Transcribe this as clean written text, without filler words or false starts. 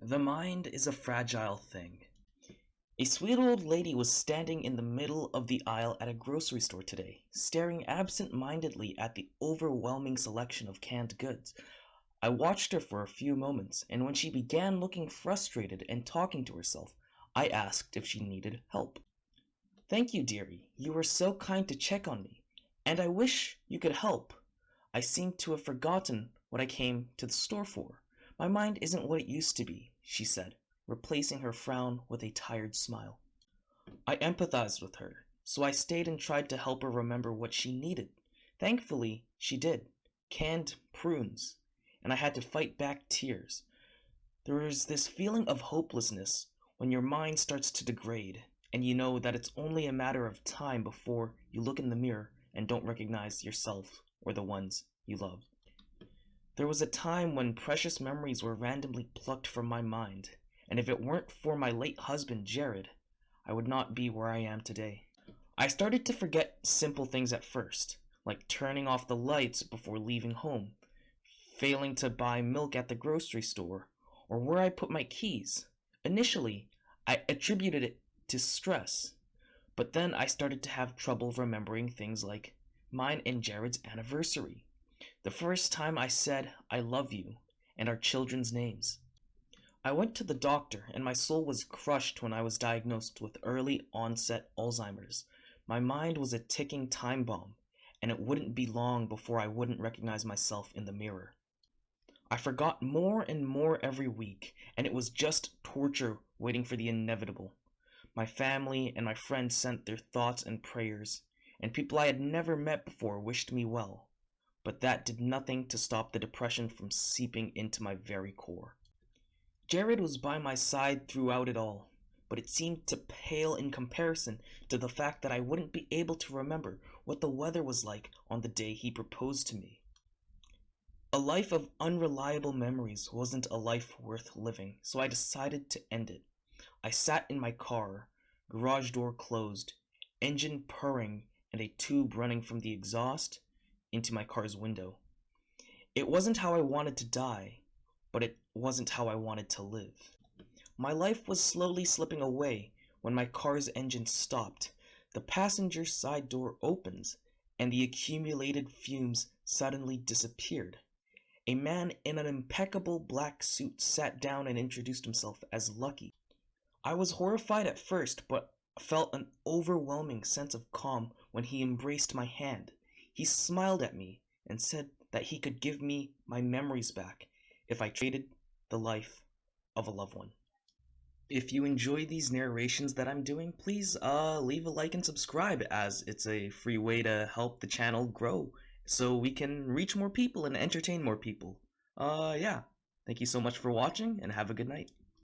The mind is a fragile thing. A sweet old lady was standing in the middle of the aisle at a grocery store today, staring absent-mindedly at the overwhelming selection of canned goods. I watched her for a few moments, and when she began looking frustrated and talking to herself, I asked if she needed help. "Thank you, dearie. You were so kind to check on me, and I wish you could help. I seem to have forgotten what I came to the store for. My mind isn't what it used to be," she said, replacing her frown with a tired smile. I empathized with her, so I stayed and tried to help her remember what she needed. Thankfully, she did. Canned prunes. And I had to fight back tears. There is this feeling of hopelessness when your mind starts to degrade, and you know that it's only a matter of time before you look in the mirror and don't recognize yourself or the ones you love. There was a time when precious memories were randomly plucked from my mind, and if it weren't for my late husband, Jared, I would not be where I am today. I started to forget simple things at first, like turning off the lights before leaving home, failing to buy milk at the grocery store, or where I put my keys. Initially, I attributed it to stress, but then I started to have trouble remembering things like mine and Jared's anniversary, the first time I said I love you, and our children's names. I went to the doctor, and my soul was crushed when I was diagnosed with early onset Alzheimer's. My mind was a ticking time bomb, and it wouldn't be long before I wouldn't recognize myself in the mirror. I forgot more and more every week, and it was just torture waiting for the inevitable. My family and my friends sent their thoughts and prayers, and people I had never met before wished me well, but that did nothing to stop the depression from seeping into my very core. Jared was by my side throughout it all, but it seemed to pale in comparison to the fact that I wouldn't be able to remember what the weather was like on the day he proposed to me. A life of unreliable memories wasn't a life worth living, so I decided to end it. I sat in my car, garage door closed, engine purring, and a tube running from the exhaust into my car's window. It wasn't how I wanted to die, but it wasn't how I wanted to live. My life was slowly slipping away when my car's engine stopped. The passenger side door opens, and the accumulated fumes suddenly disappeared. A man in an impeccable black suit sat down and introduced himself as Lucky. I was horrified at first, but felt an overwhelming sense of calm when he embraced my hand. He smiled at me and said that he could give me my memories back if I traded the life of a loved one. If you enjoy these narrations that I'm doing, please leave a like and subscribe, as it's a free way to help the channel grow so we can reach more people and entertain more people. Yeah. Thank you so much for watching, and have a good night.